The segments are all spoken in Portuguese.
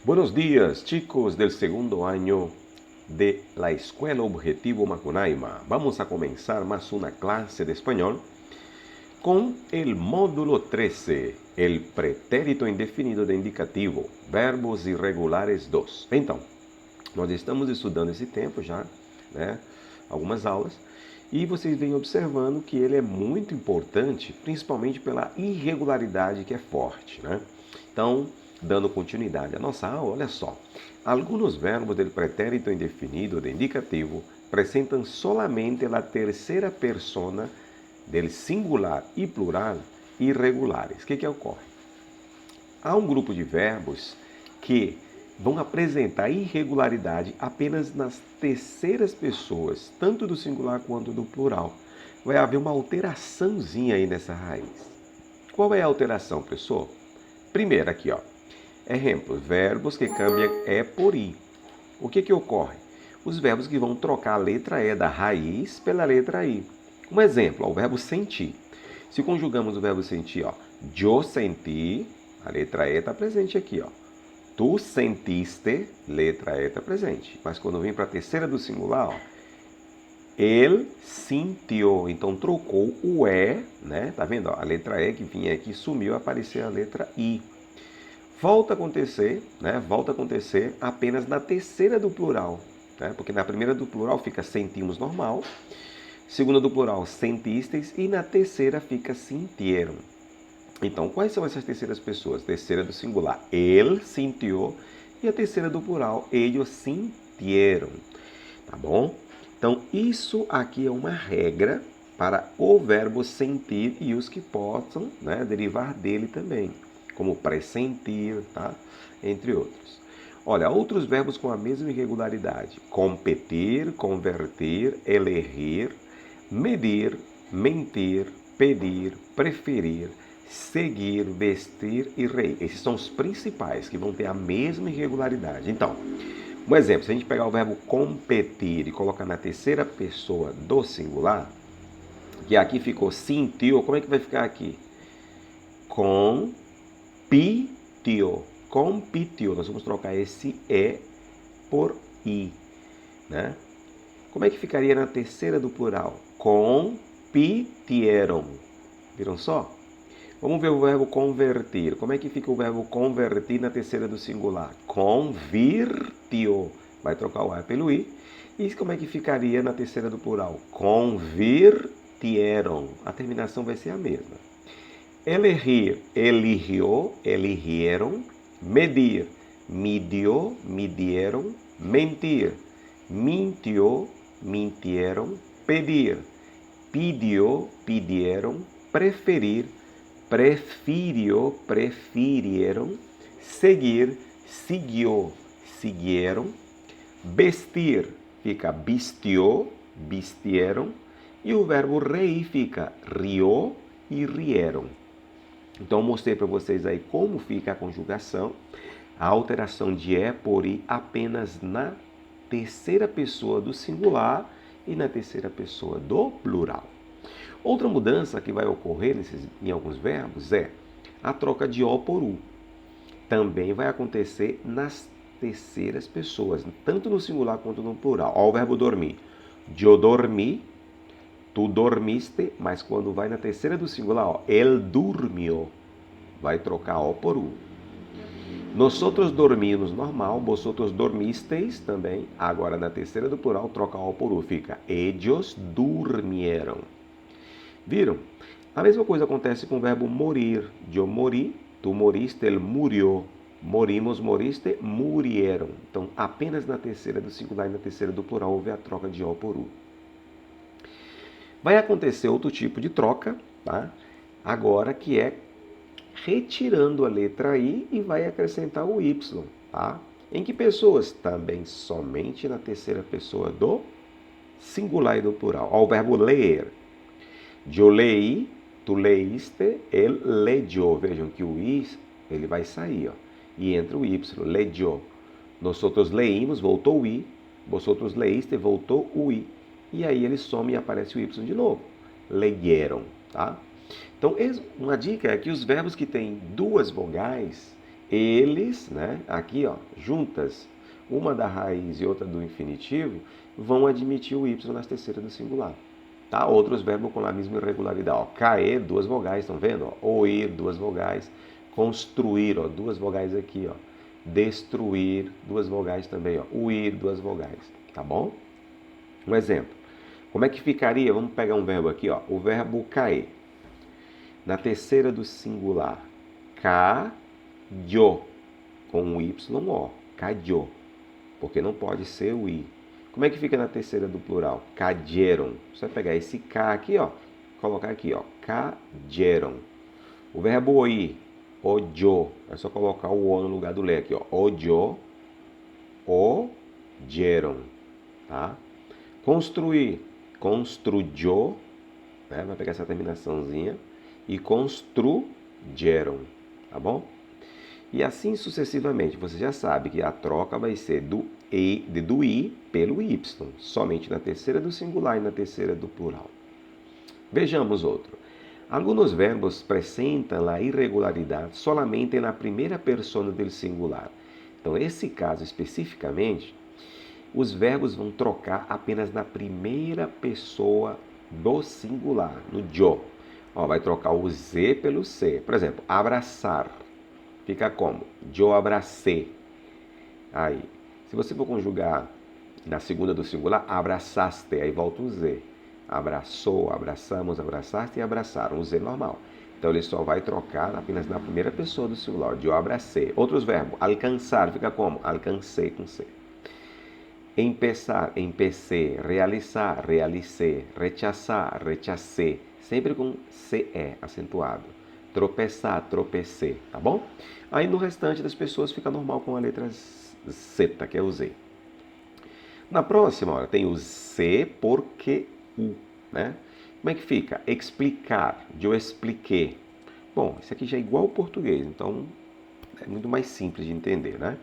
Buenos días, chicos del segundo año de la Escuela Objetivo Macunaíma. Vamos a comenzar más una clase de español con el módulo 13, el pretérito indefinido de indicativo, verbos irregulares 2. Então, nós estamos estudando esse tempo já, né? Algumas aulas, e vocês vêm observando que ele é muito importante, principalmente pela irregularidade que é forte, né? Então, dando continuidade à nossa aula, olha só. Alguns verbos del pretérito indefinido de indicativo presentam solamente a terceira persona del singular e plural irregulares. O que ocorre? Há um grupo de verbos que vão apresentar irregularidade apenas nas terceiras pessoas, tanto do singular quanto do plural. Vai haver uma alteraçãozinha aí nessa raiz. Qual é a alteração, professor? Primeiro aqui, ó. Exemplo, verbos que cambiam E por I. O que ocorre? Os verbos que vão trocar a letra E da raiz pela letra I. Um exemplo, ó, o verbo sentir. Se conjugamos o verbo sentir, ó, yo senti, a letra E está presente aqui, ó. Tu sentiste, letra E está presente. Mas quando vem para a terceira do singular, ó, ele sentiu. Então trocou o E, né? Tá vendo? Ó, a letra E que vinha aqui sumiu, apareceu a letra I. Volta a acontecer, né? Volta a acontecer apenas na terceira do plural, né? Porque na primeira do plural fica sentimos normal, segunda do plural sentistes e na terceira fica sintieron. Então, quais são essas terceiras pessoas? Terceira do singular, ele sentiu, e a terceira do plural, ellos sintieron. Tá bom? Então, isso aqui é uma regra para o verbo sentir e os que possam, né, derivar dele também, como pressentir, tá? Entre outros. Olha, outros verbos com a mesma irregularidade. Competir, converter, elegir, medir, mentir, pedir, preferir, seguir, vestir e reir. Esses são os principais que vão ter a mesma irregularidade. Então, um exemplo, se a gente pegar o verbo competir e colocar na terceira pessoa do singular, que aqui ficou sentiu, como é que vai ficar aqui? Compitiu. Nós vamos trocar esse E por I, né? Como é que ficaria na terceira do plural? Compitieron. Viram só? Vamos ver o verbo convertir. Como é que fica o verbo convertir na terceira do singular? Convirtió. Vai trocar o A pelo I. E como é que ficaria na terceira do plural? Convirtieron. A terminação vai ser a mesma. Elegir, eligió, eligieron. Medir, midió, midieron. Mentir, mintió, mintieron. Pedir, pidió, pidieron. Preferir, prefirió, prefirieron. Seguir, siguió, siguieron. Vestir, fica vistió, vistieron. E o verbo reír fica rió e rieron. Então, eu mostrei para vocês aí como fica a conjugação, a alteração de E por I apenas na terceira pessoa do singular e na terceira pessoa do plural. Outra mudança que vai ocorrer em alguns verbos é a troca de O por U. Também vai acontecer nas terceiras pessoas, tanto no singular quanto no plural. Ó, o verbo dormir. Yo dormí, tu dormiste, mas quando vai na terceira do singular, ó, él durmió, vai trocar O por U. Nosotros dormimos normal, vosotros dormisteis também. Agora na terceira do plural, troca O por U, fica ellos durmieron. Viram? A mesma coisa acontece com o verbo morir. Yo morí, tu moriste, ele murió. Morimos, moriste, murieron. Então, apenas na terceira do singular e na terceira do plural houve a troca de O por U. Vai acontecer outro tipo de troca, tá? Agora que é retirando a letra I e vai acrescentar o Y, tá? Em que pessoas? Também somente na terceira pessoa do singular e do plural. Ó, o verbo ler. Yo leí, tu leíste, ele leyó. Vejam que o I ele vai sair, ó, e entra o Y, leyó. Nosotros leímos, voltou o I. Vosotros leíste, voltou o I. E aí ele some e aparece o Y de novo. Leyeron, tá? Então, uma dica é que os verbos que têm duas vogais, eles, né, aqui, ó, juntas, uma da raiz e outra do infinitivo, vão admitir o Y nas terceiras do singular. Tá? Outros verbos com a mesma irregularidade. Ó, cair, duas vogais, estão vendo? Ó, ouvir, duas vogais. Construir, ó, duas vogais aqui. Ó. Destruir, duas vogais também. Ó. Uir, duas vogais. Tá bom? Um exemplo. Como é que ficaria? Vamos pegar um verbo aqui. Ó, o verbo cair. Na terceira do singular. Cayó. Com um Y-O. Cayó. Porque não pode ser o I. Como é que fica na terceira do plural? Cayeron. Você vai pegar esse K aqui, ó, colocar aqui, ó, cayeron. O verbo oír, oyó. É só colocar o O no lugar do Lé aqui, ó. Oyó, oyeron, tá? Construir, construyó, né? Vai pegar essa terminaçãozinha e construyeron, tá bom? E assim sucessivamente, você já sabe que a troca vai ser do I pelo Y, somente na terceira do singular e na terceira do plural. Vejamos outro. Alguns verbos apresentam a irregularidade solamente na primeira persona do singular. Então, esse caso especificamente, os verbos vão trocar apenas na primeira pessoa do singular, no yo. Ó, vai trocar o Z pelo C. Por exemplo, abraçar. Fica como? Eu abracei. Aí, se você for conjugar na segunda do singular, abraçaste, aí volta o Z. Abraçou, abraçamos, abraçaste e abraçaram, o Z normal. Então ele só vai trocar apenas na primeira pessoa do singular, eu abracei. Outros verbos, alcançar, fica como? Alcancei com C. Empezar, empecé, realizar, realicei, rechaçar, rechacei, sempre com CE acentuado. Tropeçar, tropecei, tá bom? Aí no restante das pessoas fica normal com a letra Z, que é o Z. Na próxima, olha, tem o Z porque U, né? Como é que fica? Explicar, eu expliquei. Bom, isso aqui já é igual ao português, então é muito mais simples de entender, né?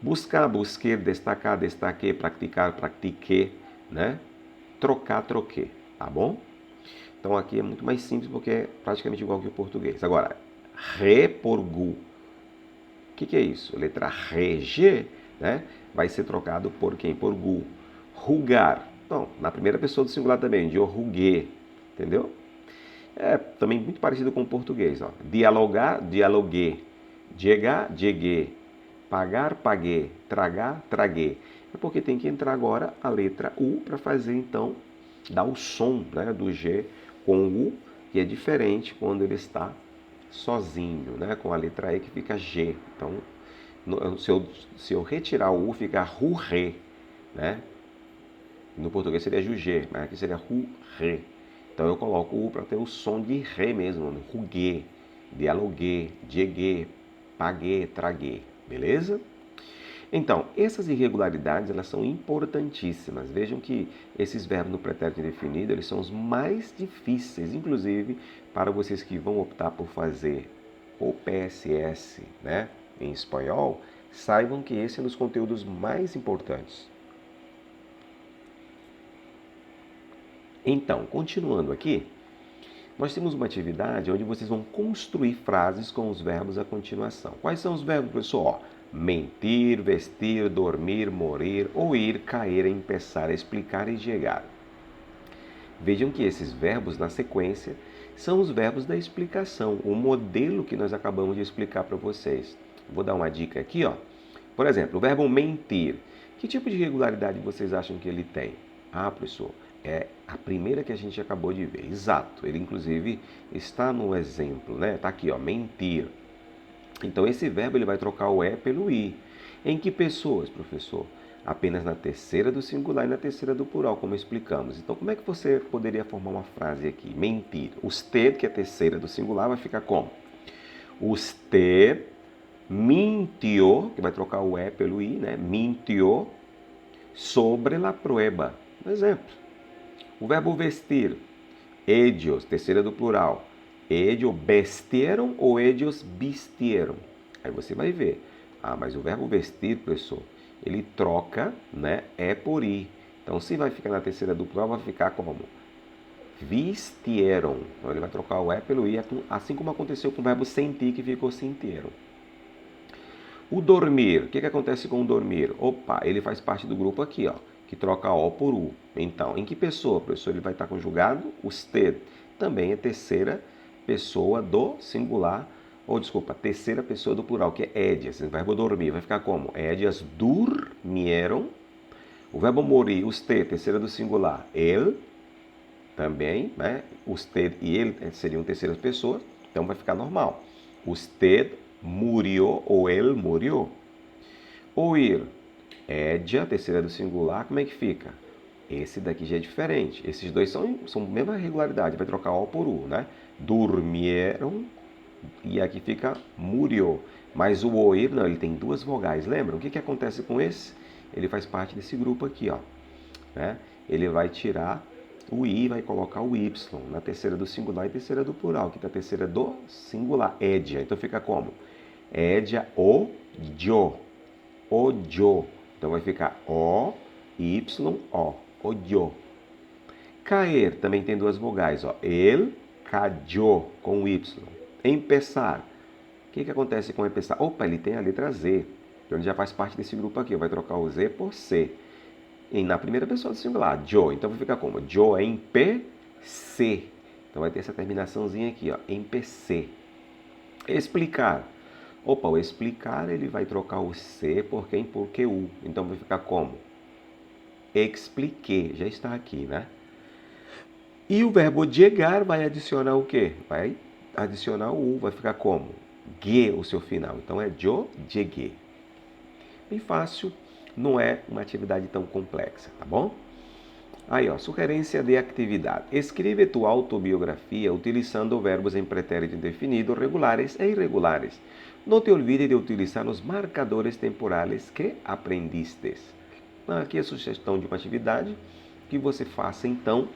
Buscar, busquei, destacar, destaquei, praticar, pratiquei, né? Trocar, troquei, tá bom? Então aqui é muito mais simples porque é praticamente igual que o português. Agora, re por gu. O que é isso? A letra re, G, né? Vai ser trocado por quem? Por gu. Rugar. Então, na primeira pessoa do singular também, eu ruguei. Entendeu? É também muito parecido com o português. Ó. Dialogar, dialoguei. Diegar, dieguei. Pagar, paguei. Tragar, traguei. É porque tem que entrar agora a letra U para fazer, então, dar o som, né, do G com o U, que é diferente quando ele está sozinho, né, com a letra E que fica G. Então, se eu retirar o U, fica ru-re, né? No português seria jugê, mas aqui seria ru-re. Então eu coloco o U para ter o som de Ré mesmo, ruguê, dialoguei, dieguei, paguei, traguei, beleza? Então, essas irregularidades, elas são importantíssimas. Vejam que esses verbos no pretérito indefinido, eles são os mais difíceis, inclusive para vocês que vão optar por fazer o PSS, né, em espanhol, saibam que esse é um dos conteúdos mais importantes. Então, continuando aqui, nós temos uma atividade onde vocês vão construir frases com os verbos à continuação. Quais são os verbos, professor? Mentir, vestir, dormir, morir, ouvir, cair, empeçar, explicar e chegar. Vejam que esses verbos, na sequência, são os verbos da explicação, o modelo que nós acabamos de explicar para vocês. Vou dar uma dica aqui, ó. Por exemplo, o verbo mentir. Que tipo de irregularidade vocês acham que ele tem? Ah, professor, é a primeira que a gente acabou de ver. Exato, ele inclusive está no exemplo, né? Tá aqui, ó, mentir. Então esse verbo ele vai trocar o E pelo I. Em que pessoas, professor? Apenas na terceira do singular e na terceira do plural, como explicamos. Então como é que você poderia formar uma frase aqui? Mentir. Usted, que é a terceira do singular, vai ficar como? Usted mintió, que vai trocar o E pelo I, né? Mintió sobre la prueba. Um exemplo. O verbo vestir. Ellos, terceira do plural. Ellos vestieron ou ellos vistieron? Aí você vai ver. Ah, mas o verbo vestir, professor, ele troca, né, é por i. Então, se vai ficar na terceira do plural, vai ficar como? Vistieron. Então, ele vai trocar o e pelo i, assim como aconteceu com o verbo sentir, que ficou sintieron. O dormir, o que acontece com o dormir? Opa, ele faz parte do grupo aqui, ó, que troca O por U. Então, em que pessoa, professor, ele vai estar conjugado? Usted. Também é terceira pessoa do singular, ou desculpa, terceira pessoa do plural, que é ellas. O verbo dormir vai ficar como? Ellas durmieron. O verbo morir, usted, terceira do singular, ele, também, né? Usted e ele seriam terceiras pessoas, então vai ficar normal. Usted murió ou ele murió. Oír, ella, terceira do singular, como é que fica? Esse daqui já é diferente. Esses dois são a mesma regularidade, vai trocar O por U, né? Durmieron e aqui fica murió. Mas o oír, não, ele tem duas vogais, lembram? O que acontece com esse? Ele faz parte desse grupo aqui, ó. Né? Ele vai tirar o I, vai colocar o Y na terceira do singular e terceira do plural, que está a terceira do singular, édia. Então fica como? Édia, o, yo. Então vai ficar O, Y, O yo. Cair também tem duas vogais, ó. El cayó com Y. Empezar. O que acontece com empezar? Opa, ele tem a letra Z. Então ele já faz parte desse grupo aqui. Vai trocar o Z por C. E na primeira pessoa do singular, yo. Então vai ficar como? Yo empecé. Então vai ter essa terminaçãozinha aqui, ó. Empecé. Explicar. Opa, o explicar ele vai trocar o C por quem? Por QU. Então vai ficar como? Expliqué. Já está aqui, né? E o verbo llegar vai adicionar o quê? Vai adicionar o U. Vai ficar como? Gue, o seu final. Então é yo llegué. Bem fácil. Não é uma atividade tão complexa, tá bom? Aí, ó, sugerência de atividade. Escreve tua autobiografia utilizando verbos em pretérito indefinido, regulares e irregulares. Não te olvides de utilizar os marcadores temporales que aprendiste. Aqui é a sugestão de uma atividade que você faça, então,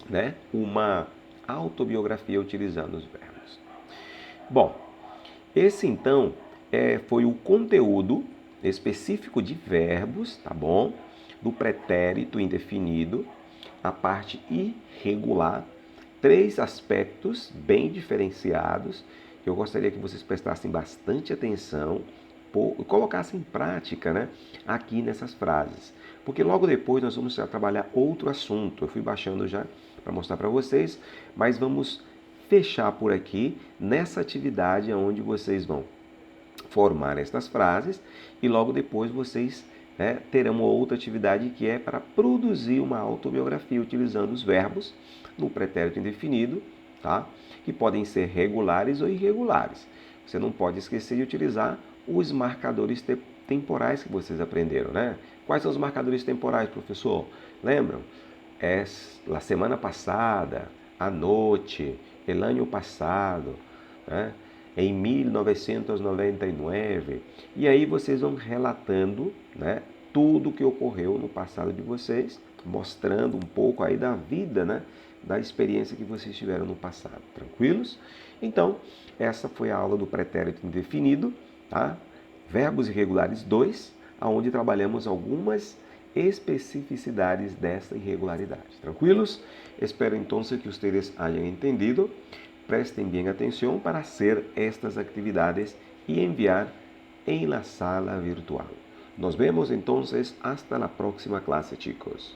né, uma autobiografia utilizando os verbos. Bom, esse, então, foi o conteúdo específico de verbos, tá bom? Do pretérito indefinido, a parte irregular, 3 aspectos bem diferenciados que eu gostaria que vocês prestassem bastante atenção e colocassem em prática, né, aqui nessas frases. Porque logo depois nós vamos trabalhar outro assunto. Eu fui baixando já para mostrar para vocês, mas vamos fechar por aqui nessa atividade onde vocês vão formar estas frases e logo depois vocês, né, terão uma outra atividade que é para produzir uma autobiografia utilizando os verbos no pretérito indefinido, tá? Que podem ser regulares ou irregulares. Você não pode esquecer de utilizar os marcadores temporais que vocês aprenderam, né? Quais são os marcadores temporais, professor? Lembram? La semana passada, anoche, el año passado, né? Em 1999. E aí vocês vão relatando, né, tudo que ocorreu no passado de vocês, mostrando um pouco aí da vida, né, da experiência que vocês tiveram no passado. Tranquilos? Então, essa foi a aula do pretérito indefinido, tá? Verbos irregulares 2, onde trabalhamos algumas especificidades dessa irregularidade. Tranquilos? Espero então que vocês hayan entendido. Prestem bem atenção para hacer estas atividades e enviar em la sala virtual. Nos vemos entonces hasta la próxima clase, chicos.